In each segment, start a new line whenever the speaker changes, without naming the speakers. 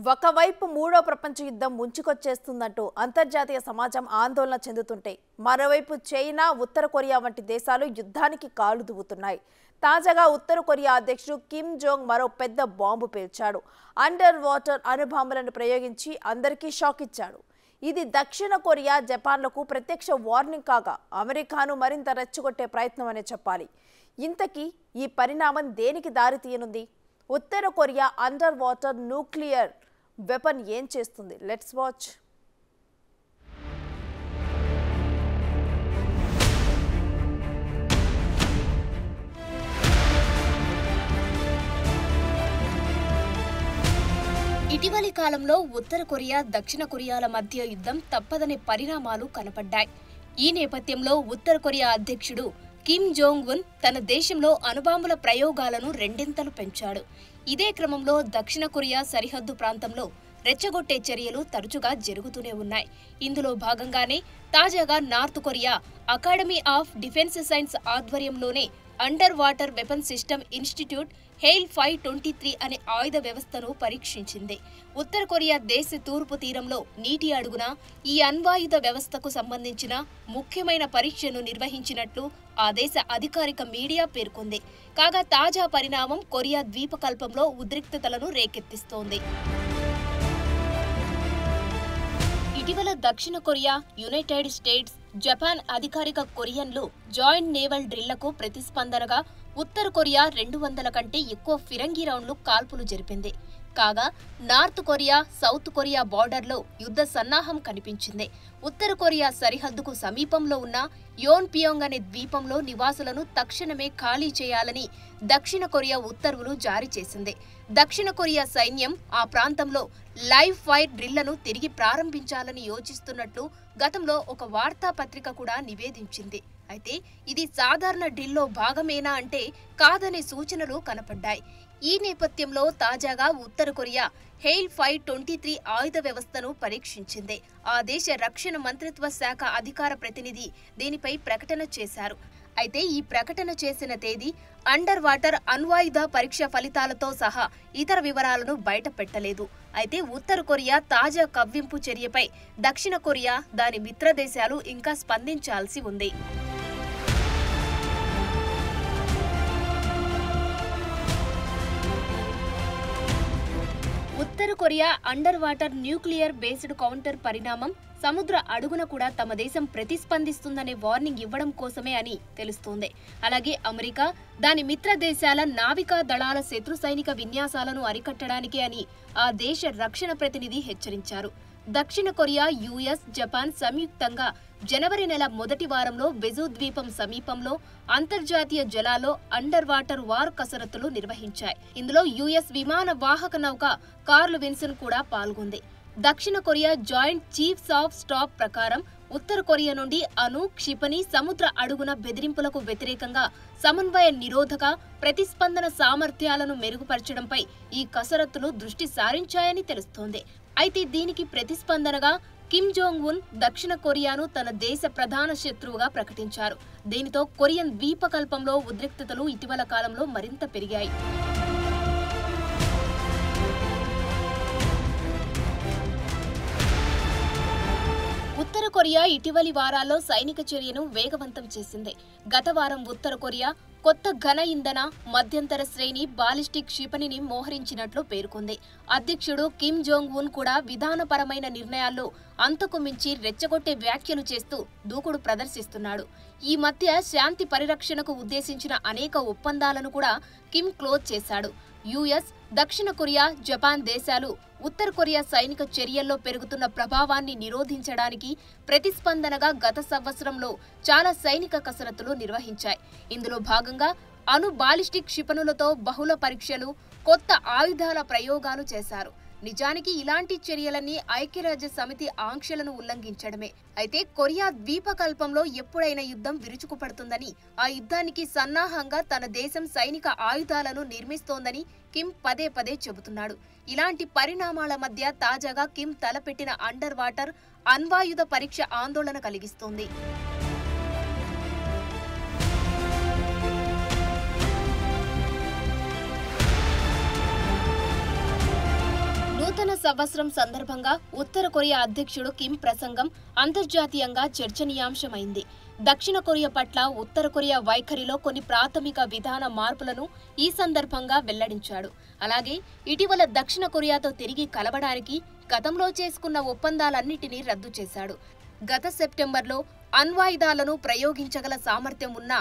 ఒకవైపు మూడో ప్రపంచ యుద్ధం ముంచుకొచ్చేస్తుందంటూ అంతర్జాతీయ సమాజం ఆందోళన చెందుతుంటే మరోవైపు చైనా ఉత్తర కొరియా వంటి దేశాలు యుద్ధానికి కాలు దువ్వుతున్నాయి. తాజాగా ఉత్తర కొరియా అధ్యక్షుడు కిమ్ జోంగ్ మరో పెద్ద బాంబు పేల్చాడు. అండర్ వాటర్ అణుబాంబులను ప్రయోగించి అందరికీ షాక్ ఇచ్చాడు. ఇది దక్షిణ కొరియా జపాన్లకు ప్రత్యక్ష వార్నింగ్ కాగా అమెరికాను మరింత రెచ్చగొట్టే ప్రయత్నం అనే చెప్పాలి. ఇంతకీ ఈ పరిణామం దేనికి దారితీయనుంది? ఉత్తర Korea under water nuclear weapon ఏం చేస్తుంది? Let's watch.
ఇటీవలి కాలంలో ఉత్తర కొరియా దక్షిణ కొరియాల మధ్య యుద్ధం తప్పదనే పరిణామాలు కనపడ్డాయి. ఈ నేపథ్యంలో ఉత్తర కొరియా అధ్యక్షుడు కిమ్ జోంగ్ ఉన్ తన దేశంలో అణుబాంబుల ప్రయోగాలను రెండింతలు పెంచాడు. ఇదే క్రమంలో దక్షిణ కొరియా సరిహద్దు ప్రాంతంలో రెచ్చగొట్టే చర్యలు తరచుగా జరుగుతూనే ఉన్నాయి. ఇందులో భాగంగానే తాజాగా north Korea academy of defence science ఆధ్వర్యంలోనే under water weapon system institute Haeil 523 అనే ఆయుధ వ్యవస్థను పరీక్షించింది. ఉత్తర కొరియా దేశ తూర్పు తీరంలో నీటి అడుగున ఈ అణ్వాయుధ వ్యవస్థకు సంబంధించిన ముఖ్యమైన పరీక్షను నిర్వహించినట్లు ఆ దేశ అధికారిక మీడియా పేర్కొంది. కాగా తాజా పరిణామం కొరియా ద్వీపకల్పంలో ఉద్రిక్తతలను రేకెత్తిస్తోంది. ఇటీవల దక్షిణ కొరియా, యునైటెడ్ స్టేట్స్, జపాన్ అధికారిక కొరియన్లు జాయింట్ నేవల్ డ్రిల్లకు ప్రతిస్పందనగా ఉత్తర కొరియా 200 కంటే ఎక్కువ ఫిరంగి రౌండ్లు కాల్పులు జరిపింది. కాగా నార్త్ కొరియా, సౌత్ కొరియా బార్డర్లో యుద్ధ సన్నాహం కనిపించింది. ఉత్తర కొరియా సరిహద్దుకు సమీపంలో ఉన్న యోన్పియోంగ్ అనే ద్వీపంలో నివాసులను తక్షణమే ఖాళీ చేయాలని దక్షిణ కొరియా ఉత్తర్వులు జారీ చేసింది. దక్షిణ కొరియా సైన్యం ఆ ప్రాంతంలో లైవ్ ఫైర్ డ్రిల్లను తిరిగి ప్రారంభించాలని యోచిస్తున్నట్లు గతంలో ఒక వార్తాపత్రిక కూడా నివేదించింది. అయితే ఇది సాధారణ డ్రిల్లో భాగమేనా అంటే కాదనే సూచనలు కనపడ్డాయి. ఈ నేపథ్యంలో తాజాగా ఉత్తర కొరియా హెయిల్ 523 ఆయుధ వ్యవస్థను పరీక్షించింది. ఆ దేశ రక్షణ మంత్రిత్వ శాఖ అధికార ప్రతినిధి దీనిపై ప్రకటన చేశారు. అయితే ఈ ప్రకటన చేసిన తేదీ, అండర్ వాటర్ అణ్వాయుధ పరీక్ష ఫలితాలతో సహా ఇతర వివరాలను బయట పెట్టలేదు. అయితే ఉత్తర కొరియా తాజా కవ్వింపు చర్యపై దక్షిణ కొరియా, దాని మిత్ర దేశాలు ఇంకా స్పందించాల్సి ఉంది. ఉత్తర Korea under water nuclear based counter పరిణామం సముద్ర అడుగున కూడా తమ దేశం ప్రతిస్పందిస్తుందనే వార్నింగ్ ఇవ్వడం కోసమే అని తెలుస్తోంది. అలాగే అమెరికా, దాని మిత్ర దేశాల నావికా దళాల శత్రు సైనిక విన్యాసాలను అరికట్టడానికి అని ఆ దేశ రక్షణ ప్రతినిధి హెచ్చరించారు. దక్షిణ కొరియా, యుఎస్, జపాన్ సంయుక్తంగా జనవరి నెల మొదటి వారంలో బెజు ద్వీపం సమీపంలో అంతర్జాతీయ జలాల్లో అండర్ వాటర్ వార్ కసరత్తులు నిర్వహించాయి. ఇందులో యుఎస్ విమాన వాహక నౌక కార్ల్ విన్సన్ కూడా పాల్గొంది. దక్షిణ Korea joint chiefs of staff ప్రకారం ఉత్తర కొరియా నుండి అణు, క్షిపణి, సముద్ర అడుగున బెదిరింపులకు వ్యతిరేకంగా సమన్వయ నిరోధక ప్రతిస్పందన సామర్థ్యాలను మెరుగుపరచడంపై ఈ కసరత్తులు దృష్టి సారించాయని తెలుస్తోంది. అయితే దీనికి ప్రతిస్పందనగా కిమ్ జోంగ్ ఉన్ దక్షిణ కొరియాను తన దేశ ప్రధాన శత్రువుగా ప్రకటించారు. దీనితో కొరియన్ ద్వీపకల్పంలో ఉద్రిక్తతలు ఇటీవల కాలంలో మరింత పెరిగాయి. ఉత్తర కొరియా ఇటీవలి వారాల్లో సైనిక చర్యను వేగవంతం చేసింది. గత వారం ఉత్తర కొరియా కొత్త ఘన ఇంధన మధ్యంతర శ్రేణి బాలిస్టిక్ క్షిపణిని మోహరించినట్లు పేర్కొంది. అధ్యక్షుడు కిమ్ జోంగ్ ఉన్ కూడా విధానపరమైన నిర్ణయాల్లో అంతకు మించి రెచ్చగొట్టే వ్యాఖ్యలు చేస్తూ దూకుడు ప్రదర్శిస్తున్నాడు. ఈ మధ్య శాంతి పరిరక్షణకు ఉద్దేశించిన అనేక ఒప్పందాలను కూడా కిమ్ క్లోజ్ చేశాడు. యుఎస్, దక్షిణ కొరియా, జపాన్ దేశాలు ఉత్తర కొరియా సైనిక చర్యల్లో పెరుగుతున్న ప్రభావాన్ని నిరోధించడానికి ప్రతిస్పందనగా గత సంవత్సరంలో చాలా సైనిక కసరత్తులు నిర్వహించాయి. ఇందులో భాగంగా అణు బాలిస్టిక్ క్షిపణులతో బహుళ పరీక్షలు, కొత్త ఆయుధాల ప్రయోగాలు చేశారు. నిజానికి ఇలాంటి చర్యలన్నీ ఐక్యరాజ్య సమితి ఆంక్షలను ఉల్లంఘించడమే. అయితే కొరియా ద్వీపకల్పంలో ఎప్పుడైనా యుద్ధం విరుచుకుపడుతుందని, ఆ యుద్ధానికి సన్నాహంగా తన దేశం సైనిక ఆయుధాలను నిర్మిస్తోందని కిమ్ పదే పదే చెబుతున్నాడు. ఇలాంటి పరిణామాల మధ్య తాజాగా కిమ్ తలపెట్టిన అండర్ వాటర్ అణ్వాయుధ పరీక్ష ఆందోళన కలిగిస్తోంది. నూతన సంవత్సరం సందర్భంగా ఉత్తర కొరియా అధ్యక్షుడు కిమ్ ప్రసంగం అంతర్జాతీయంగా చర్చనీయాంశమైంది. దక్షిణ కొరియా పట్ల ఉత్తర కొరియా వైఖరిలో కొన్ని ప్రాథమిక విధాన మార్పులను ఈ సందర్భంగా వెల్లడించాడు. అలాగే ఇటీవల దక్షిణ కొరియాతో తిరిగి కలవడానికి గతంలో చేసుకున్న ఒప్పందాలన్నిటినీ రద్దు చేశాడు. గత సెప్టెంబర్లో అణ్వాయుధాలను ప్రయోగించగల సామర్థ్యం ఉన్న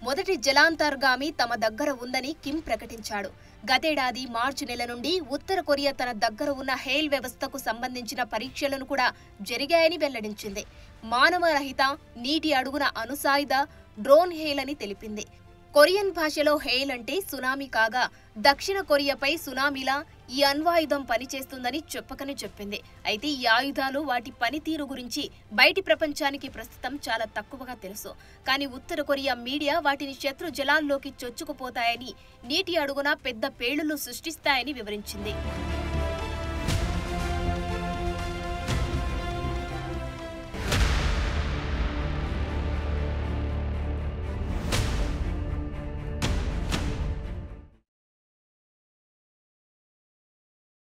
మొదటి జలాంతర్గామి తమ దగ్గర ఉందని కిమ్ ప్రకటించాడు. గతేడాది మార్చి నెల నుండి ఉత్తర కొరియా తన దగ్గర ఉన్న హెయిల్ వ్యవస్థకు సంబంధించిన పరీక్షలను కూడా జరిగాయని వెల్లడించింది. మానవరహిత నీటి అడుగున అణుసాయుధ డ్రోన్ హెయిల్ అని తెలిపింది. కొరియన్ భాషలో హెయిల్ అంటే సునామీ కాగా దక్షిణ కొరియాపై సునామీలా ఈ అణ్వాయుధం పనిచేస్తుందని చెప్పకనే చెప్పింది. అయితే ఈ ఆయుధాలు వాటి పనితీరు గురించి బయటి ప్రపంచానికి ప్రస్తుతం చాలా తక్కువగా తెలుసు. కానీ ఉత్తర కొరియా మీడియా వాటిని శత్రు జలాల్లోకి చొచ్చుకుపోతాయని, నీటి అడుగున పెద్ద పేలుళ్లు సృష్టిస్తాయని వివరించింది.